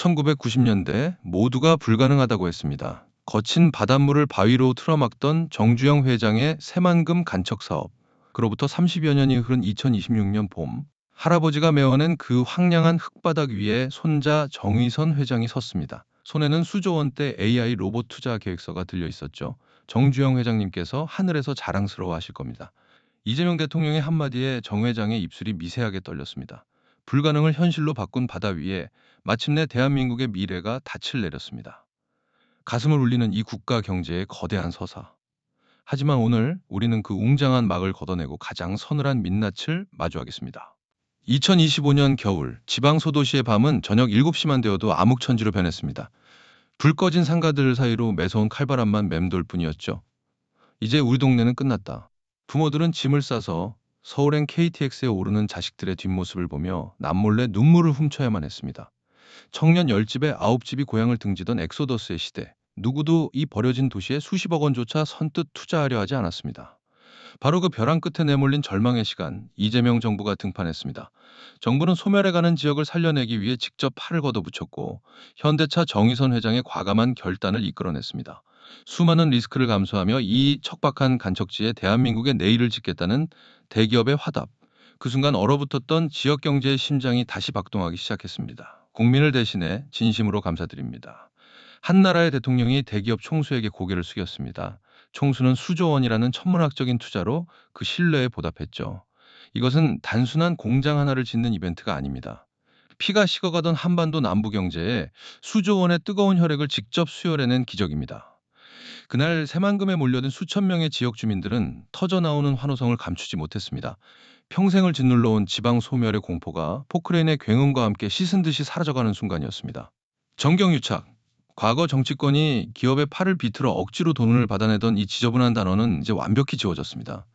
1990년대 모두가 불가능하다고 했습니다. 거친 바닷물을 바위로 틀어막던 정주영 회장의 새만금 간척 사업. 그로부터 30여 년이 흐른 2026년 봄, 할아버지가 메워낸 그 황량한 흙바닥 위에 손자 정의선 회장이 섰습니다. 손에는 수조 원대 AI 로봇 투자 계획서가 들려 있었죠. 정주영 회장님께서 하늘에서 자랑스러워 하실 겁니다. 이재명 대통령의 한마디에 정 회장의 입술이 미세하게 떨렸습니다. 불가능을 현실로 바꾼 바다 위에 마침내 대한민국의 미래가 닻을 내렸습니다. 가슴을 울리는 이 국가 경제의 거대한 서사. 하지만 오늘 우리는 그 웅장한 막을 걷어내고 가장 서늘한 민낯을 마주하겠습니다. 2025년 겨울, 지방 소도시의 밤은 저녁 7시만 되어도 암흑천지로 변했습니다. 불 꺼진 상가들 사이로 매서운 칼바람만 맴돌 뿐이었죠. 이제 우리 동네는 끝났다. 부모들은 짐을 싸서 서울행 KTX에 오르는 자식들의 뒷모습을 보며 남몰래 눈물을 훔쳐야만 했습니다. 청년 10집에 9집이 고향을 등지던 엑소더스의 시대. 누구도 이 버려진 도시에 수십억 원조차 선뜻 투자하려 하지 않았습니다. 바로 그 벼랑 끝에 내몰린 절망의 시간, 이재명 정부가 등판했습니다. 정부는 소멸해가는 지역을 살려내기 위해 직접 팔을 걷어붙였고 현대차 정의선 회장의 과감한 결단을 이끌어냈습니다. 수많은 리스크를 감수하며 이 척박한 간척지에 대한민국의 내일을 짓겠다는 대기업의 화답. 그 순간 얼어붙었던 지역 경제의 심장이 다시 박동하기 시작했습니다. 국민을 대신해 진심으로 감사드립니다. 한 나라의 대통령이 대기업 총수에게 고개를 숙였습니다. 총수는 수조 원이라는 천문학적인 투자로 그 신뢰에 보답했죠. 이것은 단순한 공장 하나를 짓는 이벤트가 아닙니다. 피가 식어가던 한반도 남부 경제에 수조 원의 뜨거운 혈액을 직접 수혈해낸 기적입니다. 그날 새만금에 몰려든 수천 명의 지역 주민들은 터져나오는 환호성을 감추지 못했습니다. 평생을 짓눌러 온 지방 소멸의 공포가 포크레인의 굉음과 함께 씻은 듯이 사라져가는 순간이었습니다. 정경유착. 과거 정치권이 기업의 팔을 비틀어 억지로 돈을 받아내던 이 지저분한 단어는 이제 완벽히 지워졌습니다.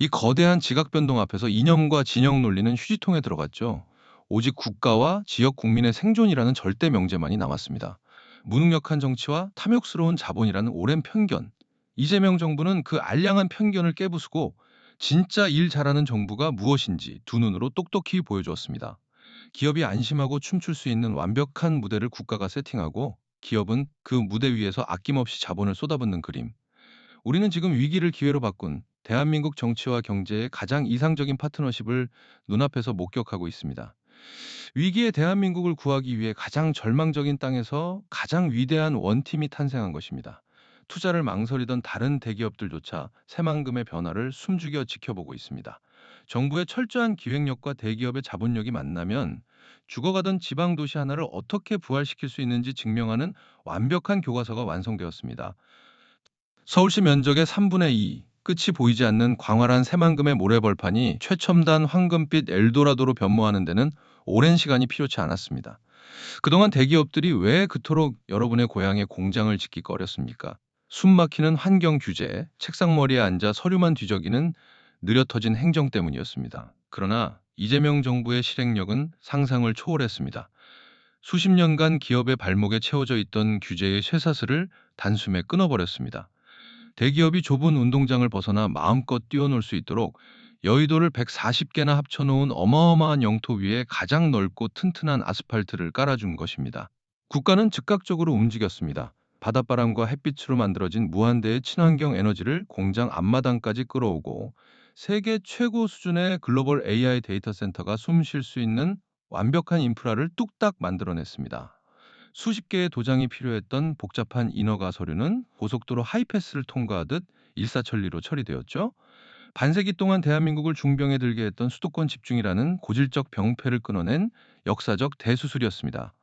이 거대한 지각 변동 앞에서 이념과 진영 논리는 휴지통에 들어갔죠. 오직 국가와 지역 국민의 생존이라는 절대 명제만이 남았습니다. 무능력한 정치와 탐욕스러운 자본이라는 오랜 편견. 이재명 정부는 그 알량한 편견을 깨부수고 진짜 일 잘하는 정부가 무엇인지 두 눈으로 똑똑히 보여주었습니다. 기업이 안심하고 춤출 수 있는 완벽한 무대를 국가가 세팅하고 기업은 그 무대 위에서 아낌없이 자본을 쏟아붓는 그림. 우리는 지금 위기를 기회로 바꾼 대한민국 정치와 경제의 가장 이상적인 파트너십을 눈앞에서 목격하고 있습니다. 위기의 대한민국을 구하기 위해 가장 절망적인 땅에서 가장 위대한 원팀이 탄생한 것입니다. 투자를 망설이던 다른 대기업들조차 새만금의 변화를 숨죽여 지켜보고 있습니다. 정부의 철저한 기획력과 대기업의 자본력이 만나면 죽어가던 지방 도시 하나를 어떻게 부활시킬 수 있는지 증명하는 완벽한 교과서가 완성되었습니다. 서울시 면적의 3분의 2, 끝이 보이지 않는 광활한 새만금의 모래벌판이 최첨단 황금빛 엘도라도로 변모하는 데는 오랜 시간이 필요치 않았습니다. 그동안 대기업들이 왜 그토록 여러분의 고향에 공장을 짓기 꺼렸습니까? 숨막히는 환경 규제, 책상머리에 앉아 서류만 뒤적이는 느려 터진 행정 때문이었습니다. 그러나 이재명 정부의 실행력은 상상을 초월했습니다. 수십 년간 기업의 발목에 채워져 있던 규제의 쇠사슬을 단숨에 끊어버렸습니다. 대기업이 좁은 운동장을 벗어나 마음껏 뛰어놀 수 있도록 여의도를 140개나 합쳐놓은 어마어마한 영토 위에 가장 넓고 튼튼한 아스팔트를 깔아준 것입니다. 국가는 즉각적으로 움직였습니다. 바닷바람과 햇빛으로 만들어진 무한대의 친환경 에너지를 공장 앞마당까지 끌어오고 세계 최고 수준의 글로벌 AI 데이터 센터가 숨 쉴 수 있는 완벽한 인프라를 뚝딱 만들어냈습니다. 수십 개의 도장이 필요했던 복잡한 인허가 서류는 고속도로 하이패스를 통과하듯 일사천리로 처리되었죠. 반세기 동안 대한민국을 중병에 들게 했던 수도권 집중이라는 고질적 병폐를 끊어낸 역사적 대수술이었습니다.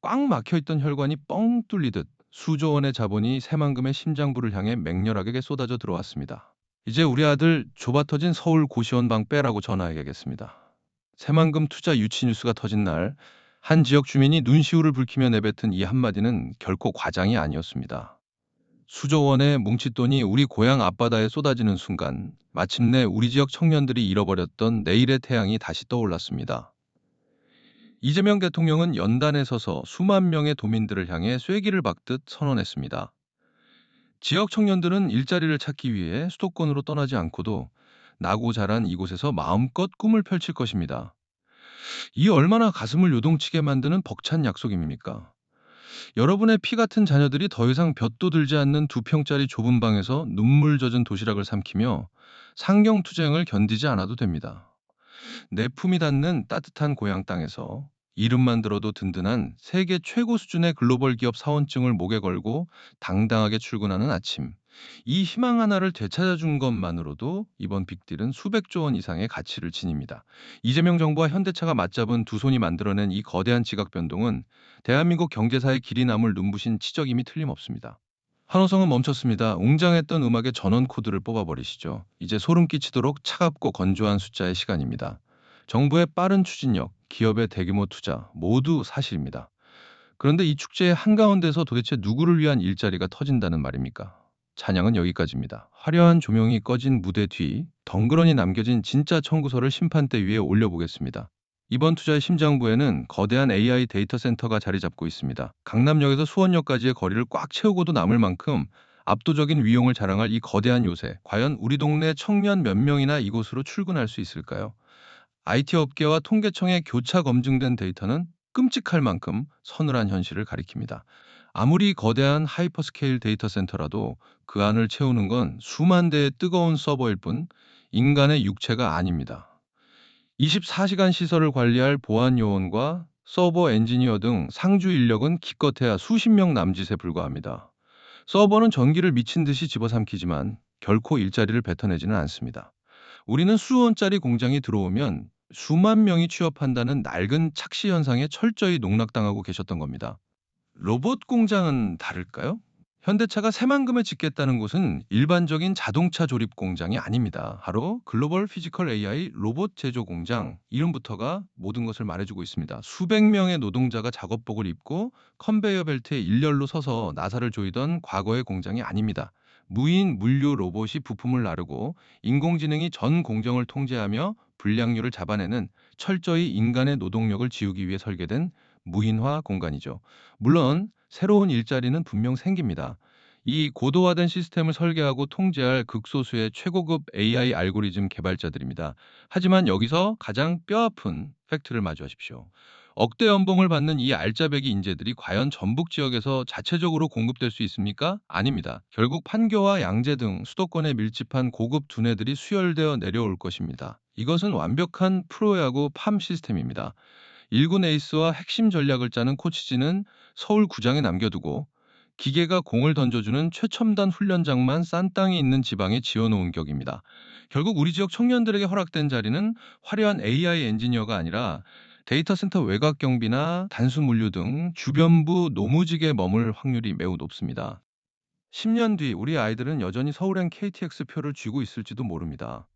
꽉 막혀있던 혈관이 뻥 뚫리듯 수조 원의 자본이 새만금의 심장부를 향해 맹렬하게 쏟아져 들어왔습니다. 이제 우리 아들 좁아터진 서울 고시원 방 빼라고 전화해야겠습니다. 새만금 투자 유치 뉴스가 터진 날 한 지역 주민이 눈시울을 붉히며 내뱉은 이 한마디는 결코 과장이 아니었습니다. 수조 원의 뭉칫돈이 우리 고향 앞바다에 쏟아지는 순간 마침내 우리 지역 청년들이 잃어버렸던 내일의 태양이 다시 떠올랐습니다. 이재명 대통령은 연단에 서서 수만 명의 도민들을 향해 쐐기를 박듯 선언했습니다. 지역 청년들은 일자리를 찾기 위해 수도권으로 떠나지 않고도 나고 자란 이곳에서 마음껏 꿈을 펼칠 것입니다. 이 얼마나 가슴을 요동치게 만드는 벅찬 약속입니까? 여러분의 피 같은 자녀들이 더 이상 볕도 들지 않는 2평짜리 좁은 방에서 눈물 젖은 도시락을 삼키며 상경 투쟁을 견디지 않아도 됩니다. 내 품이 닿는 따뜻한 고향 땅에서 이름만 들어도 든든한 세계 최고 수준의 글로벌 기업 사원증을 목에 걸고 당당하게 출근하는 아침. 이 희망 하나를 되찾아준 것만으로도 이번 빅딜은 수백조 원 이상의 가치를 지닙니다. 이재명 정부와 현대차가 맞잡은 두 손이 만들어낸 이 거대한 지각 변동은 대한민국 경제사의 길이 남을 눈부신 치적임이 틀림없습니다. 환호성은 멈췄습니다. 웅장했던 음악의 전원 코드를 뽑아버리시죠. 이제 소름 끼치도록 차갑고 건조한 숫자의 시간입니다. 정부의 빠른 추진력, 기업의 대규모 투자 모두 사실입니다. 그런데 이 축제의 한가운데서 도대체 누구를 위한 일자리가 터진다는 말입니까? 찬양은 여기까지입니다. 화려한 조명이 꺼진 무대 뒤 덩그러니 남겨진 진짜 청구서를 심판대 위에 올려보겠습니다. 이번 투자의 심장부에는 거대한 AI 데이터 센터가 자리 잡고 있습니다. 강남역에서 수원역까지의 거리를 꽉 채우고도 남을 만큼 압도적인 위용을 자랑할 이 거대한 요새, 과연 우리 동네 청년 몇 명이나 이곳으로 출근할 수 있을까요? IT 업계와 통계청의 교차 검증된 데이터는 끔찍할 만큼 서늘한 현실을 가리킵니다. 아무리 거대한 하이퍼스케일 데이터 센터라도 그 안을 채우는 건 수만 대의 뜨거운 서버일 뿐 인간의 육체가 아닙니다. 24시간 시설을 관리할 보안 요원과 서버 엔지니어 등 상주 인력은 기껏해야 수십 명 남짓에 불과합니다. 서버는 전기를 미친 듯이 집어삼키지만 결코 일자리를 뱉어내지는 않습니다. 우리는 수원짜리 공장이 들어오면 수만 명이 취업한다는 낡은 착시 현상에 철저히 농락당하고 계셨던 겁니다. 로봇 공장은 다를까요? 현대차가 새만금에 짓겠다는 곳은 일반적인 자동차 조립 공장이 아닙니다. 바로 글로벌 피지컬 AI 로봇 제조 공장, 이름부터가 모든 것을 말해주고 있습니다. 수백 명의 노동자가 작업복을 입고 컨베이어 벨트에 일렬로 서서 나사를 조이던 과거의 공장이 아닙니다. 무인 물류 로봇이 부품을 나르고 인공지능이 전 공정을 통제하며 불량률을 잡아내는, 철저히 인간의 노동력을 지우기 위해 설계된 무인화 공간이죠. 물론 새로운 일자리는 분명 생깁니다. 이 고도화된 시스템을 설계하고 통제할 극소수의 최고급 AI 알고리즘 개발자들입니다. 하지만 여기서 가장 뼈아픈 팩트를 마주하십시오. 억대 연봉을 받는 이 알짜배기 인재들이 과연 전북 지역에서 자체적으로 공급될 수 있습니까? 아닙니다. 결국 판교와 양재 등 수도권에 밀집한 고급 두뇌들이 수혈되어 내려올 것입니다. 이것은 완벽한 프로야구 팜 시스템입니다. 1군 에이스와 핵심 전략을 짜는 코치진은 서울 구장에 남겨두고 기계가 공을 던져주는 최첨단 훈련장만 싼 땅이 있는 지방에 지어놓은 격입니다. 결국 우리 지역 청년들에게 허락된 자리는 화려한 AI 엔지니어가 아니라 데이터 센터 외곽 경비나 단순 물류 등 주변부 노무직에 머물 확률이 매우 높습니다. 10년 뒤 우리 아이들은 여전히 서울행 KTX 표를 쥐고 있을지도 모릅니다.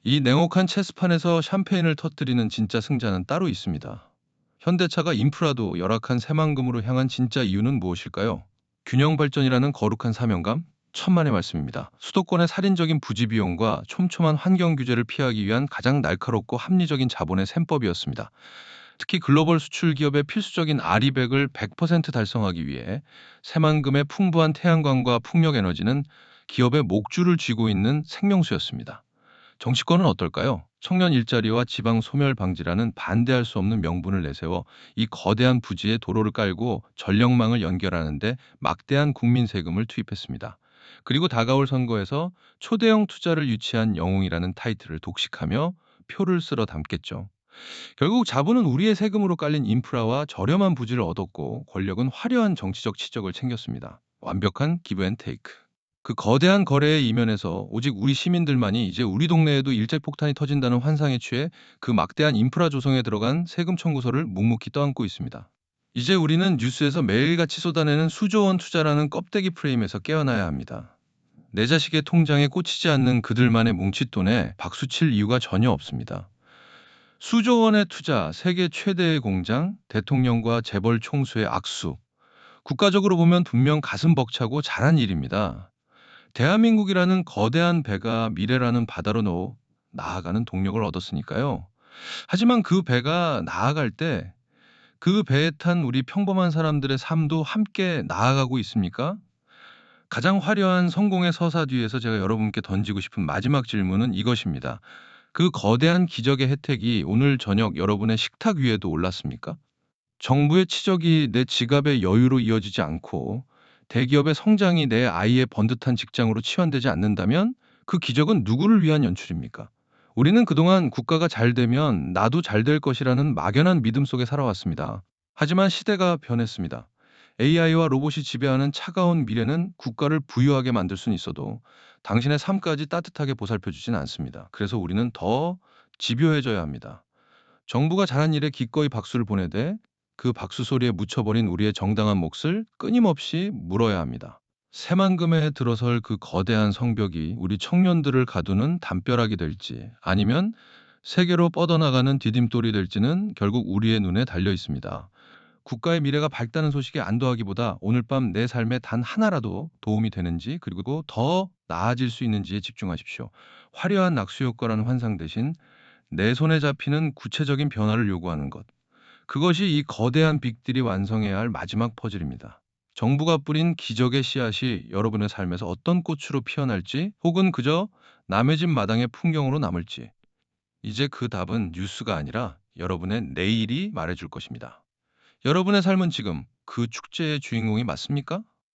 이 냉혹한 체스판에서 샴페인을 터뜨리는 진짜 승자는 따로 있습니다. 현대차가 인프라도 열악한 새만금으로 향한 진짜 이유는 무엇일까요? 균형 발전이라는 거룩한 사명감? 천만의 말씀입니다. 수도권의 살인적인 부지 비용과 촘촘한 환경 규제를 피하기 위한 가장 날카롭고 합리적인 자본의 셈법이었습니다. 특히 글로벌 수출 기업의 필수적인 아리백을 100% 달성하기 위해 새만금의 풍부한 태양광과 풍력 에너지는 기업의 목줄을 쥐고 있는 생명수였습니다. 정치권은 어떨까요? 청년 일자리와 지방 소멸 방지라는 반대할 수 없는 명분을 내세워 이 거대한 부지에 도로를 깔고 전력망을 연결하는데 막대한 국민 세금을 투입했습니다. 그리고 다가올 선거에서 초대형 투자를 유치한 영웅이라는 타이틀을 독식하며 표를 쓸어 담겠죠. 결국 자본은 우리의 세금으로 깔린 인프라와 저렴한 부지를 얻었고, 권력은 화려한 정치적 치적을 챙겼습니다. 완벽한 기브 앤 테이크. 그 거대한 거래의 이면에서 오직 우리 시민들만이 이제 우리 동네에도 일제폭탄이 터진다는 환상에 취해 그 막대한 인프라 조성에 들어간 세금 청구서를 묵묵히 떠안고 있습니다. 이제 우리는 뉴스에서 매일같이 쏟아내는 수조 원 투자라는 껍데기 프레임에서 깨어나야 합니다. 내 자식의 통장에 꽂히지 않는 그들만의 뭉칫돈에 박수칠 이유가 전혀 없습니다. 수조 원의 투자, 세계 최대의 공장, 대통령과 재벌 총수의 악수. 국가적으로 보면 분명 가슴 벅차고 잘한 일입니다. 대한민국이라는 거대한 배가 미래라는 바다로 나아가는 동력을 얻었으니까요. 하지만 그 배가 나아갈 때 그 배에 탄 우리 평범한 사람들의 삶도 함께 나아가고 있습니까? 가장 화려한 성공의 서사 뒤에서 제가 여러분께 던지고 싶은 마지막 질문은 이것입니다. 그 거대한 기적의 혜택이 오늘 저녁 여러분의 식탁 위에도 올랐습니까? 정부의 치적이 내 지갑의 여유로 이어지지 않고 대기업의 성장이 내 아이의 번듯한 직장으로 치환되지 않는다면 그 기적은 누구를 위한 연출입니까? 우리는 그동안 국가가 잘 되면 나도 잘 될 것이라는 막연한 믿음 속에 살아왔습니다. 하지만 시대가 변했습니다. AI와 로봇이 지배하는 차가운 미래는 국가를 부유하게 만들 수는 있어도 당신의 삶까지 따뜻하게 보살펴 주진 않습니다. 그래서 우리는 더 집요해져야 합니다. 정부가 잘한 일에 기꺼이 박수를 보내되 그 박수 소리에 묻혀버린 우리의 정당한 몫을 끊임없이 물어야 합니다. 새만금에 들어설 그 거대한 성벽이 우리 청년들을 가두는 담벼락이 될지 아니면 세계로 뻗어나가는 디딤돌이 될지는 결국 우리의 눈에 달려 있습니다. 국가의 미래가 밝다는 소식에 안도하기보다 오늘 밤 내 삶에 단 하나라도 도움이 되는지 그리고 더 나아질 수 있는지에 집중하십시오. 화려한 낙수 효과라는 환상 대신 내 손에 잡히는 구체적인 변화를 요구하는 것. 그것이 이 거대한 빅딜이 완성해야 할 마지막 퍼즐입니다. 정부가 뿌린 기적의 씨앗이 여러분의 삶에서 어떤 꽃으로 피어날지 혹은 그저 남의 집 마당의 풍경으로 남을지 이제 그 답은 뉴스가 아니라 여러분의 내일이 말해줄 것입니다. 여러분의 삶은 지금 그 축제의 주인공이 맞습니까?